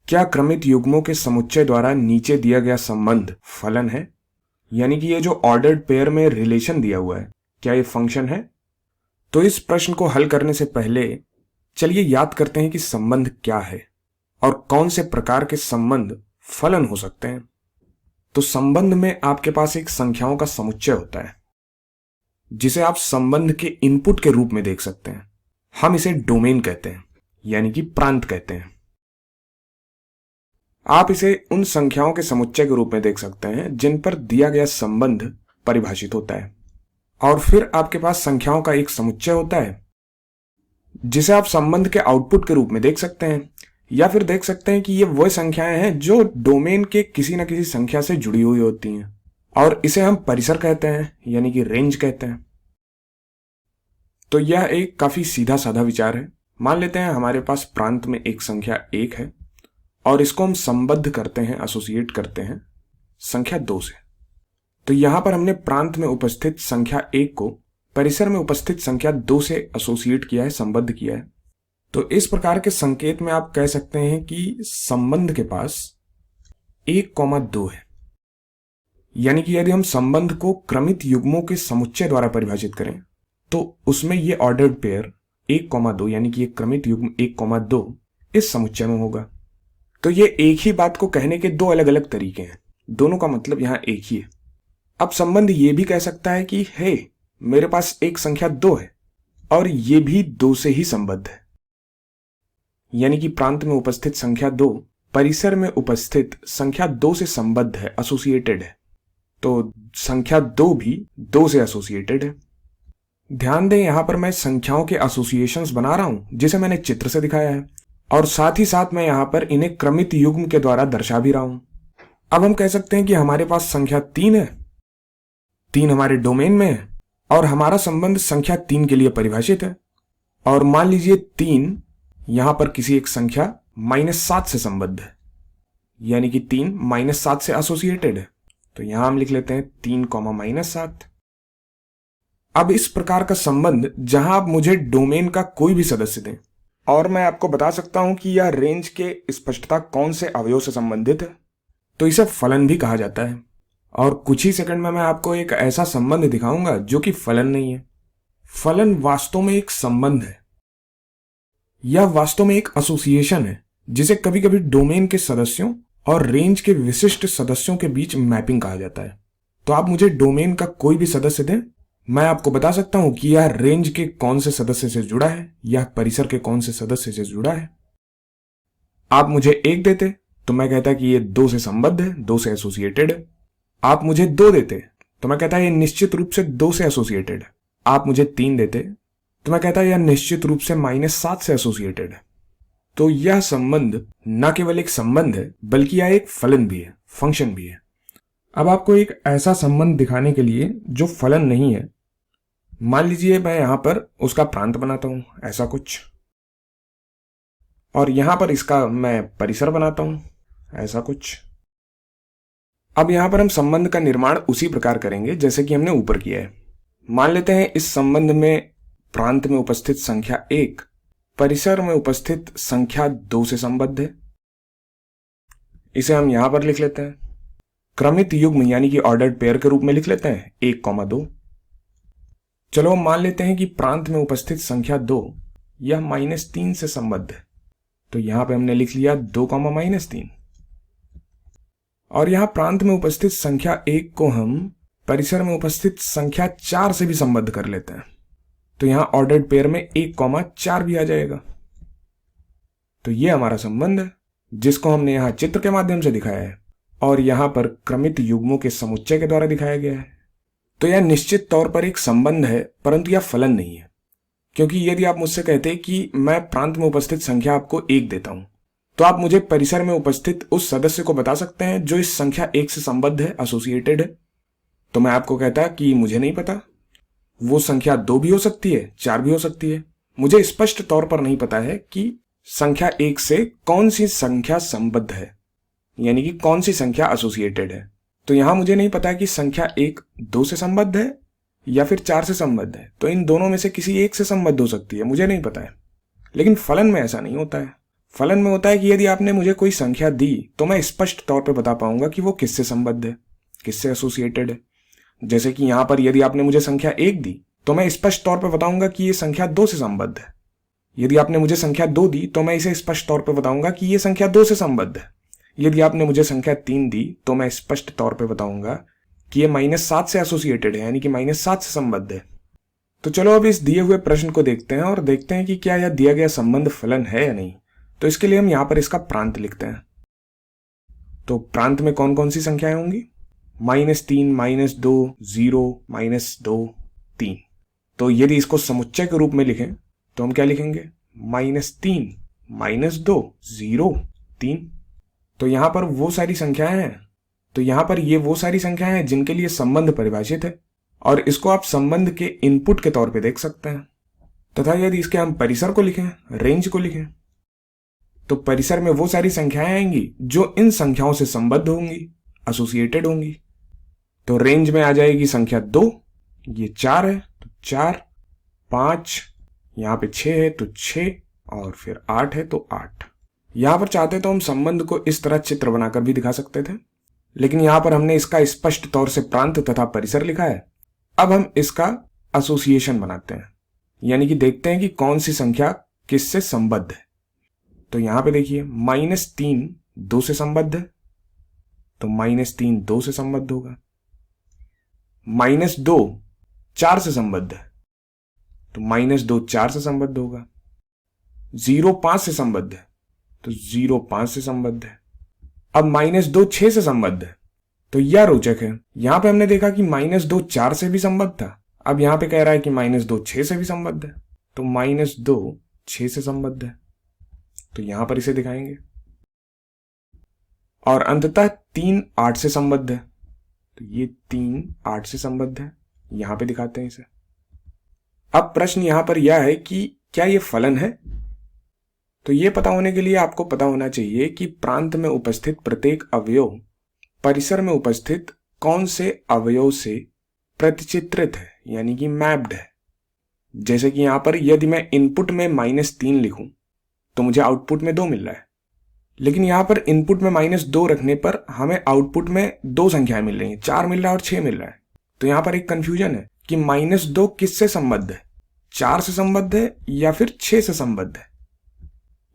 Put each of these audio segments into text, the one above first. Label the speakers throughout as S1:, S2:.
S1: क्या क्रमित युग्मों के समुच्चय द्वारा नीचे दिया गया संबंध फलन है? यानी कि ये जो ऑर्डर्ड पेयर में रिलेशन दिया हुआ है, क्या ये फंक्शन है? तो इस प्रश्न को हल करने से पहले चलिए याद करते हैं कि संबंध क्या है और कौन से प्रकार के संबंध फलन हो सकते हैं। तो संबंध में आपके पास एक संख्याओं का समुच्चय होता है जिसे आप संबंध के इनपुट के रूप में देख सकते हैं। हम इसे डोमेन कहते हैं, यानी कि प्रांत कहते हैं। आप इसे उन संख्याओं के समुच्चय के रूप में देख सकते हैं जिन पर दिया गया संबंध परिभाषित होता है। और फिर आपके पास संख्याओं का एक समुच्चय होता है जिसे आप संबंध के आउटपुट के रूप में देख सकते हैं, या फिर देख सकते हैं कि ये वह संख्याएं हैं जो डोमेन के किसी न किसी संख्या से जुड़ी हुई होती हैं, और इसे हम परिसर कहते हैं, यानी कि रेंज कहते हैं। तो यह एक काफी सीधा साधा विचार है। मान लेते हैं हमारे पास प्रांत में एक संख्या 1 है और इसको हम संबद्ध करते हैं, एसोसिएट करते हैं संख्या 2 से। तो यहां पर हमने प्रांत में उपस्थित संख्या 1 को परिसर में उपस्थित संख्या 2 से एसोसिएट किया है, संबद्ध किया है। तो इस प्रकार के संकेत में आप कह सकते हैं कि संबंध के पास 1,2 है। यानी कि यदि हम संबंध को क्रमित युग्मों के समुच्चय द्वारा परिभाषित करें तो उसमें यह ऑर्डर्ड पेयर 1,2 यानी कि एक क्रमित युग्म 1,2 इस समुच्चय में होगा। तो ये एक ही बात को कहने के दो अलग अलग तरीके हैं, दोनों का मतलब यहां एक ही है। अब संबंध ये भी कह सकता है कि हे, मेरे पास एक संख्या 2 है और ये भी 2 से ही संबद्ध है। यानी कि प्रांत में उपस्थित संख्या 2 परिसर में उपस्थित संख्या 2 से संबद्ध है, एसोसिएटेड है। तो संख्या 2 भी 2 से एसोसिएटेड है। ध्यान दें, यहां पर मैं संख्याओं के एसोसिएशंस बना रहा हूं जिसे मैंने चित्र से दिखाया है, और साथ ही साथ मैं यहां पर इन्हें क्रमित युग्म के द्वारा दर्शा भी रहा हूं। अब हम कह सकते हैं कि हमारे पास संख्या 3 है, 3 हमारे डोमेन में है और हमारा संबंध संख्या 3 के लिए परिभाषित है। और मान लीजिए 3 यहां पर किसी एक संख्या -7 से संबद्ध है, यानी कि 3 -7 से एसोसिएटेड है। तो यहां हम लिख लेते हैं 3,-7। अब इस प्रकार का संबंध जहां आप मुझे डोमेन का कोई भी सदस्य दें और मैं आपको बता सकता हूं कि यह रेंज के स्पष्टता कौन से अवयव से संबंधित है, तो इसे फलन भी कहा जाता है। और कुछ ही सेकंड में मैं आपको एक ऐसा संबंध दिखाऊंगा जो कि फलन नहीं है। फलन वास्तव में एक संबंध है, यह वास्तव में एक एसोसिएशन है जिसे कभी कभी डोमेन के सदस्यों और रेंज के विशिष्ट सदस्यों के बीच मैपिंग कहा जाता है। तो आप मुझे डोमेन का कोई भी सदस्य दें, मैं आपको बता सकता हूं कि यह रेंज के कौन से सदस्य से जुड़ा है, यह परिसर के कौन से सदस्य से जुड़ा है। आप मुझे 1 देते तो मैं कहता कि ये 2 से संबद्ध है, 2 से एसोसिएटेड है। आप मुझे 2 देते तो मैं कहता ये निश्चित रूप से 2 से एसोसिएटेड है। आप मुझे 3 देते तो मैं कहता यह निश्चित रूप से -7 से एसोसिएटेड है। तो यह संबंध न केवल एक संबंध है बल्कि यह एक फलन भी है, फंक्शन भी है। अब आपको एक ऐसा संबंध दिखाने के लिए जो फलन नहीं है, मान लीजिए मैं यहां पर उसका प्रांत बनाता हूं, ऐसा कुछ, और यहां पर इसका मैं परिसर बनाता हूं, ऐसा कुछ। अब यहां पर हम संबंध का निर्माण उसी प्रकार करेंगे जैसे कि हमने ऊपर किया है। मान लेते हैं इस संबंध में प्रांत में उपस्थित संख्या 1 परिसर में उपस्थित संख्या 2 से संबद्ध है। इसे हम यहां पर लिख लेते हैं क्रमित युग्म यानी कि ऑर्डर्ड पेयर के रूप में लिख लेते हैं 1,2। चलो हम मान लेते हैं कि प्रांत में उपस्थित संख्या 2 यह -3 से संबद्ध है। तो यहां पे हमने लिख लिया 2,-3। और यहां प्रांत में उपस्थित संख्या 1 को हम परिसर में उपस्थित संख्या 4 से भी संबद्ध कर लेते हैं। तो यहां ऑर्डर्ड पेयर में 1,4 भी आ जाएगा। तो यह हमारा संबंध है जिसको हमने यहां चित्र के माध्यम से दिखाया है और यहां पर क्रमित युग्मों के समुच्चय के द्वारा दिखाया गया है। तो यह निश्चित तौर पर एक संबंध है, परंतु यह फलन नहीं है। क्योंकि यदि आप मुझसे कहते कि मैं प्रांत में उपस्थित संख्या आपको 1 देता हूं, तो आप मुझे परिसर में उपस्थित उस सदस्य को बता सकते हैं जो इस संख्या 1 से संबद्ध है, एसोसिएटेड है। तो मैं आपको कहता कि मुझे नहीं पता, वो संख्या 2 भी हो सकती है, 4 भी हो सकती है। मुझे स्पष्ट तौर पर नहीं पता है कि संख्या 1 से कौन सी संख्या संबद्ध है, यानी कि कौन सी संख्या एसोसिएटेड है। तो यहां मुझे नहीं पता कि संख्या 1 2 से संबद्ध है या फिर 4 से संबद्ध है। तो इन दोनों में से किसी एक से संबद्ध हो सकती है, मुझे नहीं पता है। लेकिन फलन में ऐसा नहीं होता है। फलन में होता है कि यदि आपने मुझे कोई संख्या दी तो मैं स्पष्ट तौर पे बता पाऊंगा कि वो किससे संबद्ध है, किससे एसोसिएटेड है। जैसे कि यहां पर यदि आपने मुझे संख्या 1 दी तो मैं स्पष्ट तौर पे बताऊंगा कि ये संख्या 2 से संबद्ध है। यदि आपने मुझे संख्या 2 दी तो मैं इसे स्पष्ट तौर पे बताऊंगा कि ये संख्या 2 से संबद्ध है। यदि आपने मुझे संख्या 3 दी तो मैं स्पष्ट तौर पे बताऊंगा कि ये -7 से एसोसिएटेड है, यानी कि -7 से संबद्ध है। तो चलो अब इस दिए हुए प्रश्न को देखते हैं और देखते हैं कि क्या यह दिया गया संबंध फलन है या नहीं। तो इसके लिए हम यहां पर इसका प्रांत लिखते हैं। तो प्रांत में कौन कौन सी संख्याएं होंगी? -3, -2, 0, -2, 3। तो यदि इसको समुच्चय के रूप में लिखें तो हम क्या लिखेंगे? -3, -2, 0, 3। तो यहां पर वो सारी संख्याएं हैं, तो यहां पर ये वो सारी संख्याएं हैं जिनके लिए संबंध परिभाषित है और इसको आप संबंध के इनपुट के तौर पे देख सकते हैं। तथा यदि इसके हम परिसर को लिखें, रेंज को लिखें, तो परिसर में वो सारी संख्याएं आएंगी जो इन संख्याओं से संबद्ध होंगी, एसोसिएटेड होंगी। तो रेंज में आ जाएगी संख्या 2, ये 4 है तो 4, 5, यहां पे 6 है तो 6, और फिर 8 है तो 8। यहां पर चाहते तो हम संबंध को इस तरह चित्र बनाकर भी दिखा सकते थे, लेकिन यहां पर हमने इसका स्पष्ट तौर से प्रांत तथा परिसर लिखा है। अब हम इसका एसोसिएशन बनाते हैं, यानी कि देखते हैं कि कौन सी संख्या किससे संबद्ध है। तो यहां पे देखिए -3 2 से संबद्ध है, तो -3 2 से संबद्ध होगा। -2 4 से संबद्ध है, तो -2 4 से संबद्ध होगा। 0 5 से संबद्ध है, तो 0 5 से संबद्ध है। अब -2 6 से संबद्ध है, तो यह रोचक है। यहां पे हमने देखा कि -2 4 से भी संबद्ध था, अब यहां पे कह रहा है कि -2 6 से भी संबद्ध है, तो -2 6 से संबद्ध है। तो यहां पर इसे दिखाएंगे। और अंततः 3 8 से संबद्ध है, तो ये 3 8 से संबद्ध है, यहां पे दिखाते हैं इसे। अब प्रश्न यहां पर यह है कि क्या ये फलन है? तो ये पता होने के लिए आपको पता होना चाहिए कि प्रांत में उपस्थित प्रत्येक अवयव परिसर में उपस्थित कौन से अवयव से प्रतिचित्रित है, यानी कि मैप्ड है। जैसे कि यहां पर यदि मैं इनपुट में -3 लिखूं तो मुझे आउटपुट में 2 मिल रहा है, लेकिन यहां पर इनपुट में -2 रखने पर हमें आउटपुट में 2 संख्याएं मिल रही हैं, 4 मिल रहा है और 6 मिल रहा है। तो यहां पर एक कंफ्यूजन है कि -2 किससे संबद्ध है, 4 से संबद्ध है या फिर 6 से संबद्ध है।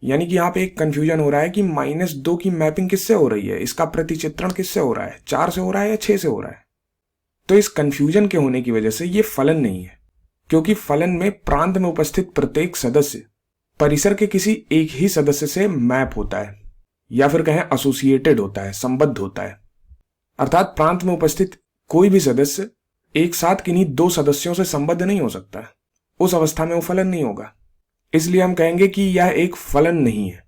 S1: यानी कि यहां पे एक कंफ्यूजन हो रहा है कि -2 की मैपिंग किससे हो रही है, इसका प्रतिचित्रण किससे हो रहा है, 4 से हो रहा है या 6 से हो रहा है। तो इस कंफ्यूजन के होने की वजह से ये फलन नहीं है, क्योंकि फलन में प्रांत में उपस्थित प्रत्येक सदस्य परिसर के किसी एक ही सदस्य से मैप होता है, या फिर कहें एसोसिएटेड होता है, संबद्ध होता है। अर्थात प्रांत में उपस्थित कोई भी सदस्य एक साथ किन्हीं 2 सदस्यों से संबद्ध नहीं हो सकता है, उस अवस्था में वो फलन नहीं होगा। इसलिए हम कहेंगे कि यह एक फलन नहीं है।